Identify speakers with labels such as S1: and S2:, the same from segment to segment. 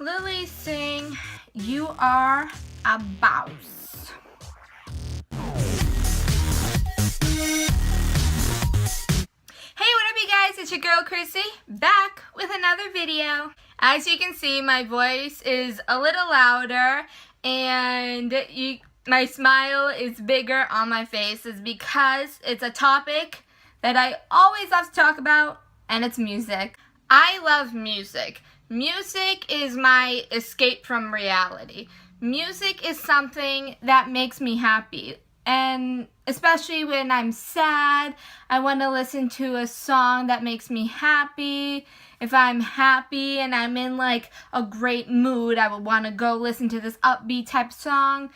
S1: Lilly Singh, You Are a Bawse. Hey, what up you guys? It's your girl Chrissy, back with another video. As you can see, my voice is a little louder and my smile is bigger on my face. It's because it's a topic that I always love to talk about, and it's music. I love music. Music is my escape from reality. Music is something that makes me happy. And especially when I'm sad, I want to listen to a song that makes me happy. If I'm happy and I'm in like a great mood, I would want to go listen to this upbeat type song.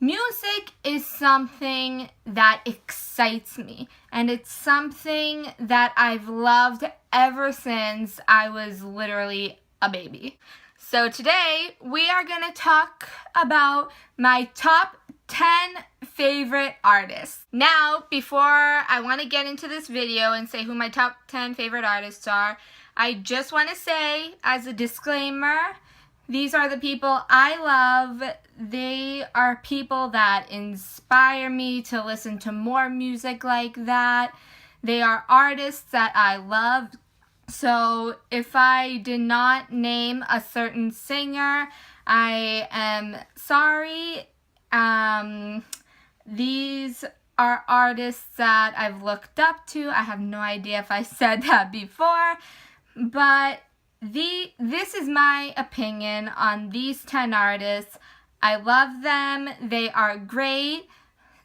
S1: Music is something that excites me, and it's something that I've loved ever since I was literally a baby. So today we are going to talk about my top 10 favorite artists. Now, before I want to get into this video and say who my top 10 favorite artists are, I just want to say as a disclaimer, these are the people I love. They are people that inspire me to listen to more music like that. They are artists that I love. So if I did not name a certain singer, I am sorry. These are artists that I've looked up to. I have no idea if I said that before, but this is my opinion on these 10 artists. I love them. They are great.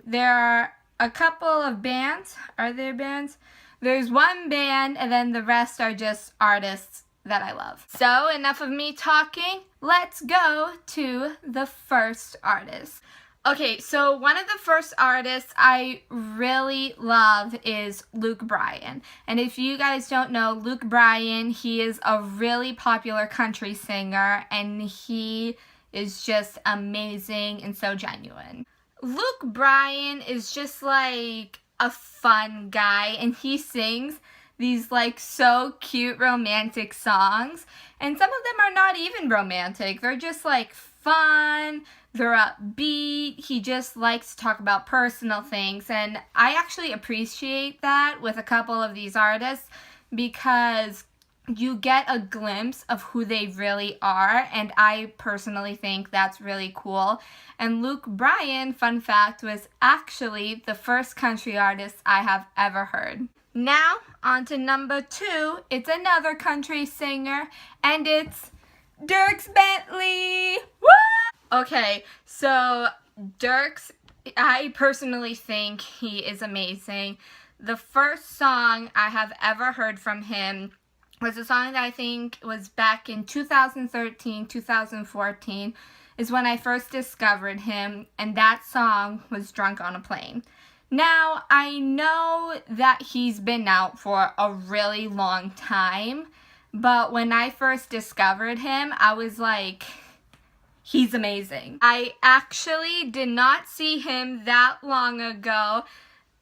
S1: There are a couple of bands. Are there bands? There's one band, and then the rest are just artists that I love. So enough of me talking. Let's go to the first artist. Okay, so one of the first artists I really love is Luke Bryan. And if you guys don't know, Luke Bryan, he is a really popular country singer, and he is just amazing and so genuine. Luke Bryan is just like a fun guy, and he sings these like so cute romantic songs, and some of them are not even romantic. They're just like fun, they're upbeat. He just likes to talk about personal things, and I actually appreciate that with a couple of these artists because you get a glimpse of who they really are, and I personally think that's really cool. And Luke Bryan, fun fact, was actually the first country artist I have ever heard. Now, on to number 2. It's another country singer, and it's Dierks Bentley. Woo! Okay, so Dierks, I personally think he is amazing. The first song I have ever heard from him was a song that I think was back in 2013, 2014 is when I first discovered him, and that song was Drunk on a Plane. Now, I know that he's been out for a really long time, but when I first discovered him, I was like, he's amazing. I actually did not see him that long ago.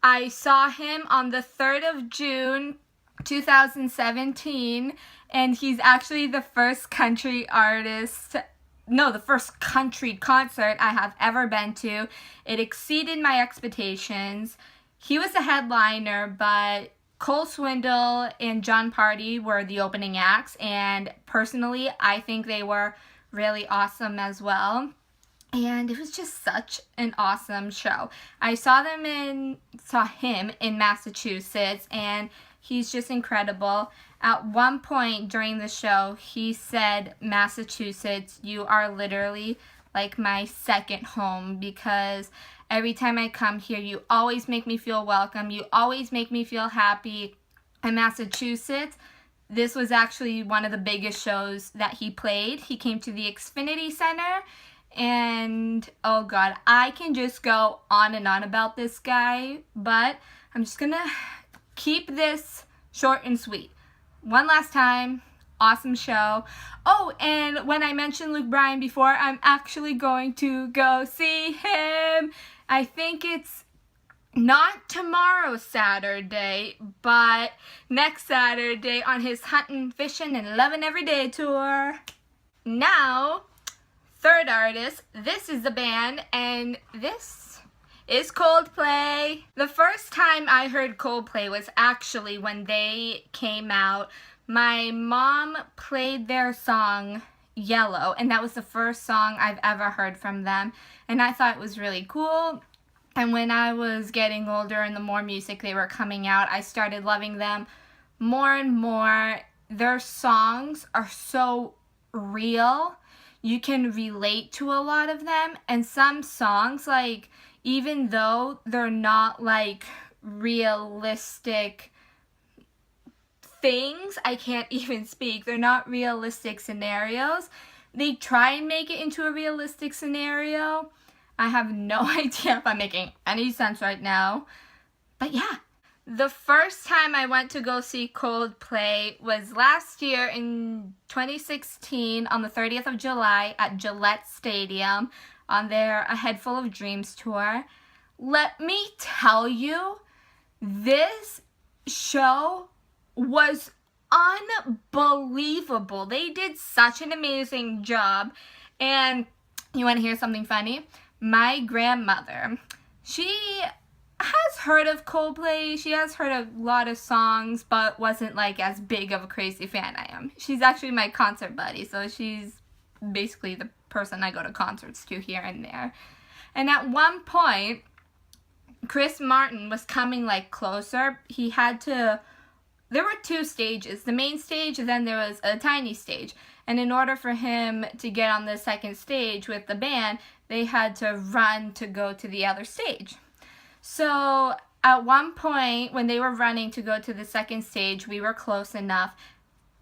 S1: I saw him on the 3rd of June, 2017, and he's actually the first country concert I have ever been to. It exceeded my expectations. He was the headliner, but Cole Swindell and John Party were the opening acts, and personally, I think they were really awesome as well. And it was just such an awesome show. I saw him in Massachusetts, and he's just incredible. At one point during the show, he said, Massachusetts, you are literally like my second home, because every time I come here, you always make me feel welcome. You always make me feel happy. In Massachusetts, this was actually one of the biggest shows that he played. He came to the Xfinity Center, and oh god, I can just go on and on about this guy, but I'm just gonna keep this short and sweet. One last time, awesome show. Oh, and when I mentioned Luke Bryan before, I'm actually going to go see him. I think it's not tomorrow Saturday, but next Saturday on his Huntin', Fishin', and Lovin' Every Day tour. Now, third artist, this is the band, and this is Coldplay. The first time I heard Coldplay was actually when they came out. My mom played their song Yellow, and that was the first song I've ever heard from them, and I thought it was really cool. And when I was getting older and the more music they were coming out, I started loving them more and more. Their songs are so real. You can relate to a lot of them, and some songs, like, even though they're not like realistic things, I can't even speak, they're not realistic scenarios, they try and make it into a realistic scenario. I have no idea if I'm making any sense right now, but yeah. The first time I went to go see Coldplay was last year in 2016 on the 30th of July at Gillette Stadium on their A Head Full of Dreams tour. Let me tell you, this show was unbelievable. They did such an amazing job. And you want to hear something funny? My grandmother, she has heard of Coldplay. She has heard a lot of songs, but wasn't like as big of a crazy fan I am. She's actually my concert buddy, so she's basically the person I go to concerts to here and there. And at one point, Chris Martin was coming like closer. He had to, there were two stages, the main stage, and then there was a tiny stage. And in order for him to get on the second stage with the band, they had to run to go to the other stage. So at one point, when they were running to go to the second stage, we were close enough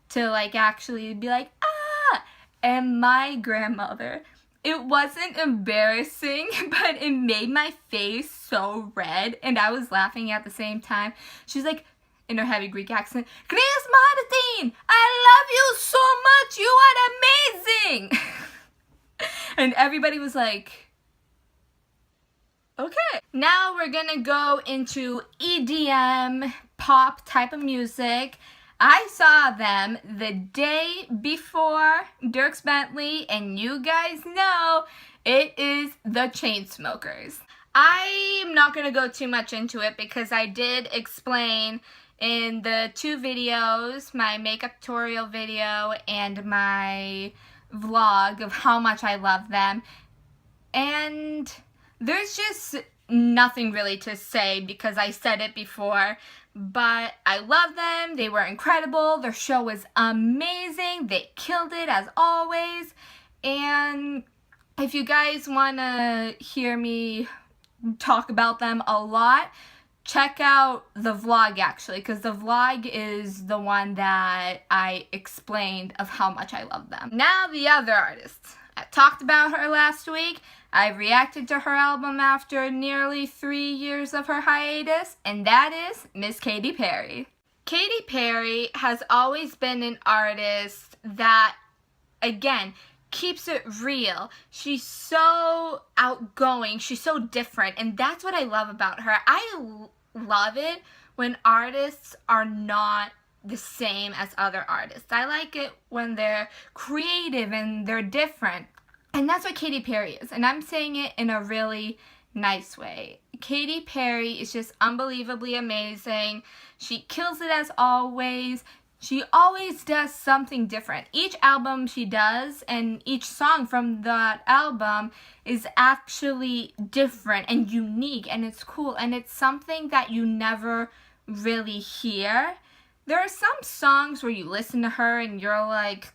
S1: to like actually be like, ah! And my grandmother, it wasn't embarrassing, but it made my face so red, and I was laughing at the same time. She's like, in her heavy Greek accent, Chris Martin, I love you so much, you are amazing! And everybody was like, okay. Now we're gonna go into EDM, pop type of music. I saw them the day before Dierks Bentley, and you guys know it is the Chainsmokers. I'm not going to go too much into it because I did explain in the two videos, my makeup tutorial video and my vlog, of how much I love them. And there's just nothing really to say because I said it before. But I love them. They were incredible. Their show was amazing. They killed it as always. And if you guys want to hear me talk about them a lot, check out the vlog actually, because the vlog is the one that I explained of how much I love them. Now the other artists. I talked about her last week. I reacted to her album after nearly 3 years of her hiatus, and that is Miss Katy Perry. Katy Perry has always been an artist that, again, keeps it real. She's so outgoing, she's so different, and that's what I love about her. I love it when artists are not the same as other artists. I like it when they're creative and they're different. And that's what Katy Perry is. And I'm saying it in a really nice way. Katy Perry is just unbelievably amazing. She kills it as always. She always does something different. Each album she does and each song from that album is actually different and unique, and it's cool, and it's something that you never really hear. There are some songs where you listen to her and you're like,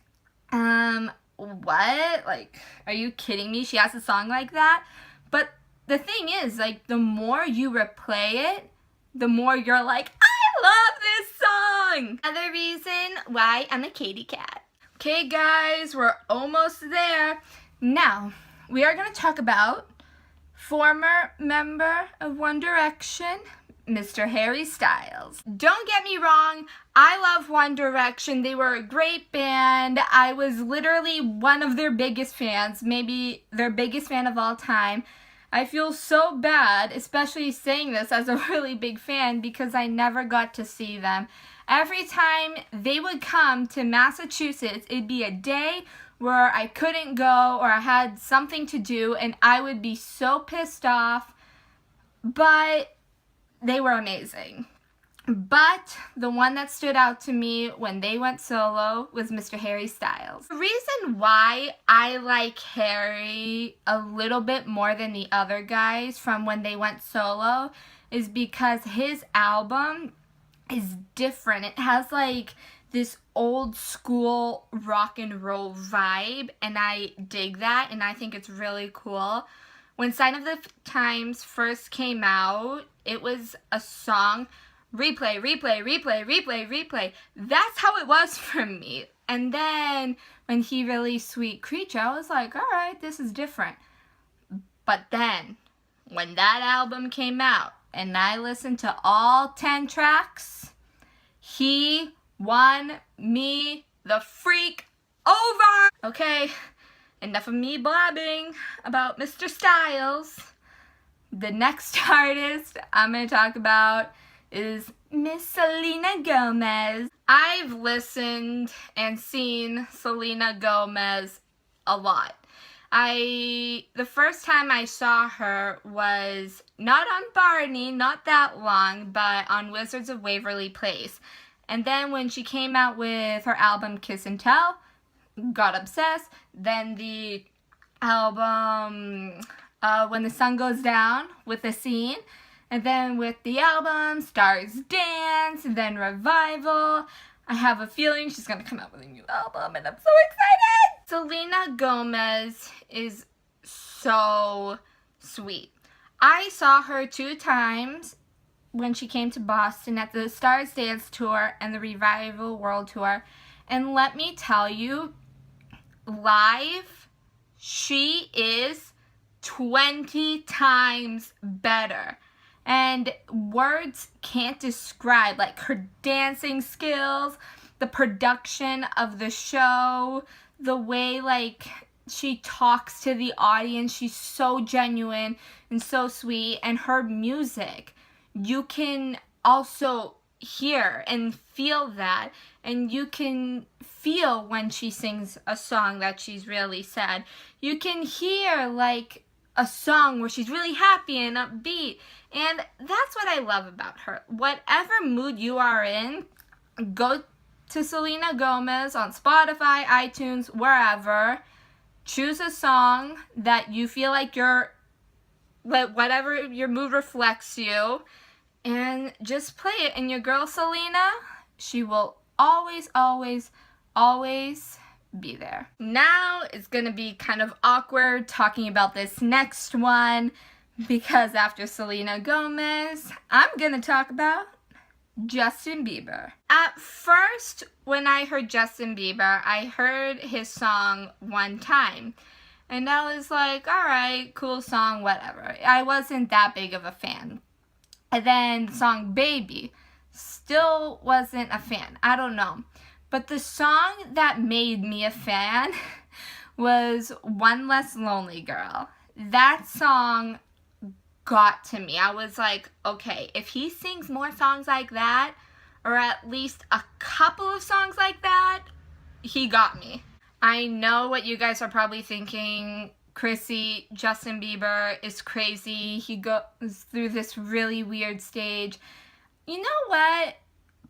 S1: what? Like, are you kidding me? She has a song like that? But the thing is, like, the more you replay it, the more you're like, I love this song! Another reason why I'm a Katy cat. Okay, guys, we're almost there. Now, we are going to talk about former member of One Direction, Mr. Harry Styles. Don't get me wrong, I love One Direction. They were a great band. I was literally one of their biggest fans, maybe their biggest fan of all time. I feel so bad, especially saying this as a really big fan, because I never got to see them. Every time they would come to Massachusetts, it'd be a day where I couldn't go or I had something to do and I would be so pissed off, but they were amazing. But the one that stood out to me when they went solo was Mr. Harry Styles. The reason why I like Harry a little bit more than the other guys from when they went solo is because his album is different. It has like this old school rock and roll vibe, and I dig that, and I think it's really cool. When Sign of the Times first came out, it was a song, replay, replay, replay, replay, replay. That's how it was for me. And then when he released Sweet Creature, I was like, alright, this is different. But then, when that album came out, and I listened to all 10 tracks, he won me the freak over! Okay, enough of me blabbing about Mr. Styles. The next artist I'm going to talk about is Miss Selena Gomez. I've listened and seen Selena Gomez a lot. The first time I saw her was not on Barney, not that long, but on Wizards of Waverly Place. And then when she came out with her album Kiss and Tell, got obsessed. Then the album When the Sun Goes Down with The Scene. And then with the album Stars Dance, and then Revival. I have a feeling she's going to come out with a new album, and I'm so excited! Selena Gomez is so sweet. I saw her 2 times when she came to Boston at the Stars Dance Tour and the Revival World Tour. And let me tell you, live, she is 20 times better. And words can't describe, like, her dancing skills, the production of the show, the way, like, she talks to the audience. She's so genuine and so sweet. And her music, you can also hear and feel that. And you can feel when she sings a song that she's really sad. You can hear, like, a song where she's really happy and upbeat. And that's what I love about her. Whatever mood you are in, go to Selena Gomez on Spotify, iTunes, wherever. Choose a song that you feel like whatever your mood reflects you, and just play it. And your girl Selena, she will always, always, always be there. Now it's gonna be kind of awkward talking about this next one, because after Selena Gomez, I'm gonna talk about Justin Bieber. At first, when I heard Justin Bieber, I heard his song One Time. And I was like, alright, cool song, whatever. I wasn't that big of a fan. And then the song Baby, still wasn't a fan. I don't know. But the song that made me a fan was One Less Lonely Girl. That song got to me. I was like, okay, if he sings more songs like that, or at least a couple of songs like that, he got me. I know what you guys are probably thinking. Chrissy, Justin Bieber is crazy. He goes through this really weird stage. You know what?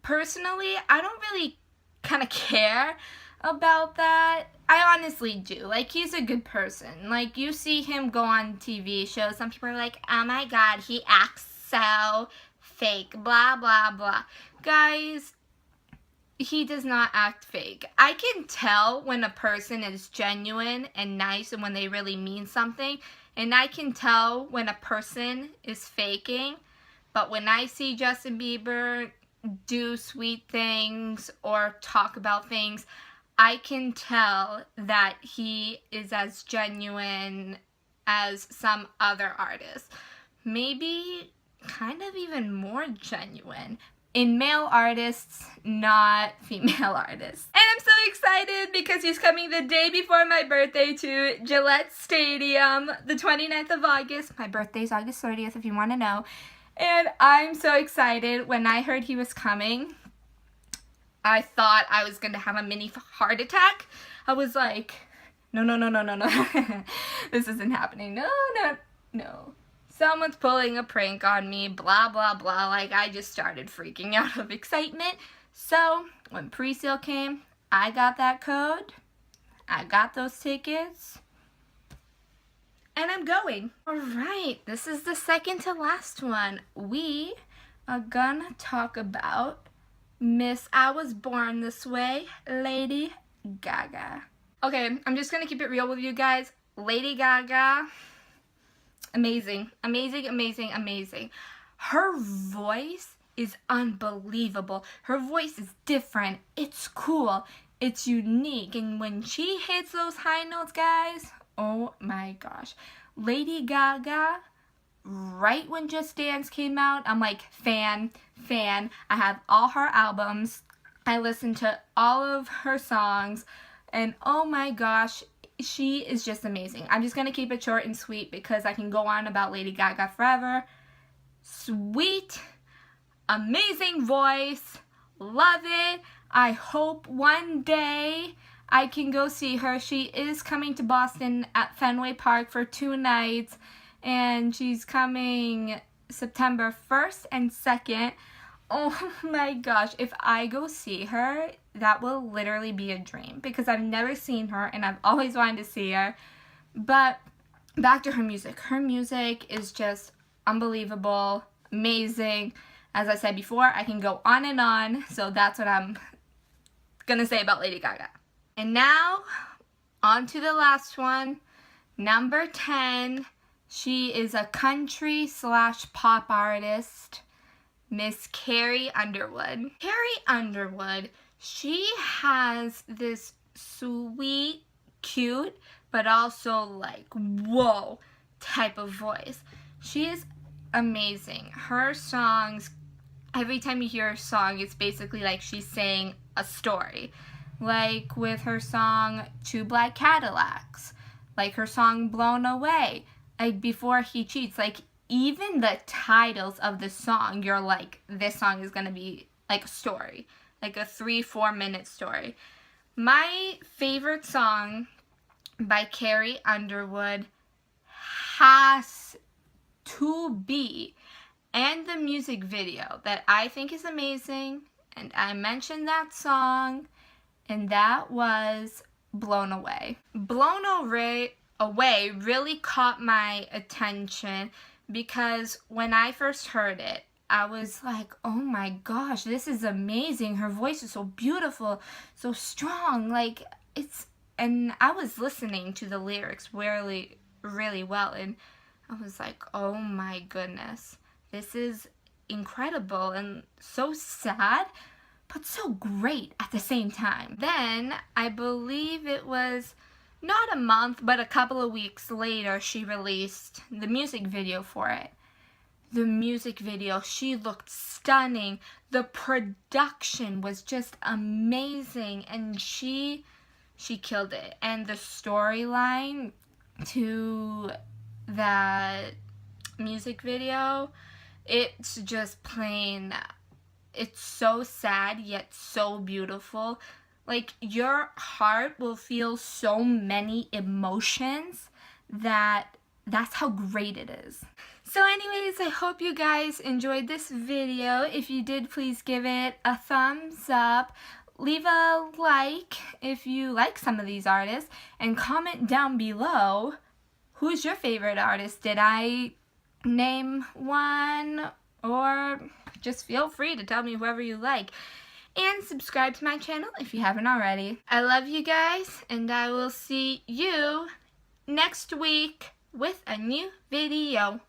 S1: Personally, I don't really kind of care about that. I honestly do. Like, he's a good person. Like, you see him go on TV shows. Some people are like, oh my god, he acts so fake, blah, blah, blah. Guys, he does not act fake. I can tell when a person is genuine and nice and when they really mean something. And I can tell when a person is faking. But when I see Justin Bieber do sweet things or talk about things, I can tell that he is as genuine as some other artists. Maybe kind of even more genuine. In male artists, not female artists. And I'm so excited because he's coming the day before my birthday to Gillette Stadium, the 29th of August. My birthday's August 30th if you want to know. And I'm so excited. When I heard he was coming, I thought I was going to have a mini heart attack. I was like, No, no, no, no, no, no. This isn't happening. No, no, no. Someone's pulling a prank on me, blah, blah, blah. Like, I just started freaking out of excitement. So, when pre-sale came, I got that code. I got those tickets. And I'm going. Alright, this is the second to last one. We are gonna talk about Miss I Was Born This Way, Lady Gaga. Okay, I'm just gonna keep it real with you guys. Lady Gaga, amazing, amazing, amazing, amazing. Her voice is unbelievable. Her voice is different. It's cool. It's unique. And when she hits those high notes, guys, oh my gosh. Lady Gaga, right when Just Dance came out, I'm like, fan. I have all her albums. I listen to all of her songs. And oh my gosh, she is just amazing. I'm just going to keep it short and sweet because I can go on about Lady Gaga forever. Sweet, amazing voice, love it. I hope one day I can go see her. She is coming to Boston at Fenway Park for 2 nights. And she's coming September 1st and 2nd. Oh my gosh, if I go see her, that will literally be a dream because I've never seen her and I've always wanted to see her. But back to her music. Her music is just unbelievable, amazing. As I said before, I can go on, so that's what I'm gonna say about Lady Gaga. And now, on to the last one, number 10. She is a country/pop artist, Miss Carrie Underwood. Carrie Underwood, she has this sweet, cute, but also like, whoa, type of voice. She is amazing. Her songs, every time you hear a song, it's basically like she's saying a story. Like with her song, 2 Black Cadillacs. Like her song, Blown Away. Like Before He Cheats. Like even the titles of the song, you're like, this song is gonna be like a story, like a 3-4 minute story. My favorite song by Carrie Underwood has to be, and the music video that I think is amazing, and I mentioned that song, and that was Blown Away. Blown Away really caught my attention because when I first heard it, I was like, oh my gosh, this is amazing. Her voice is so beautiful, so strong. Like, and I was listening to the lyrics really, really well, and I was like, oh my goodness, this is incredible and so sad, but so great at the same time. Then, I believe it was not a month, but a couple of weeks later, she released the music video for it. The music video, she looked stunning. The production was just amazing, and she killed it. And the storyline to that music video, it's just plain, it's so sad yet so beautiful. Like, your heart will feel so many emotions that's how great it is. So anyways, I hope you guys enjoyed this video. If you did, please give it a thumbs up. Leave a like if you like some of these artists. And comment down below, who's your favorite artist? Did I name one? Or just feel free to tell me whoever you like. And subscribe to my channel if you haven't already. I love you guys, and I will see you next week with a new video.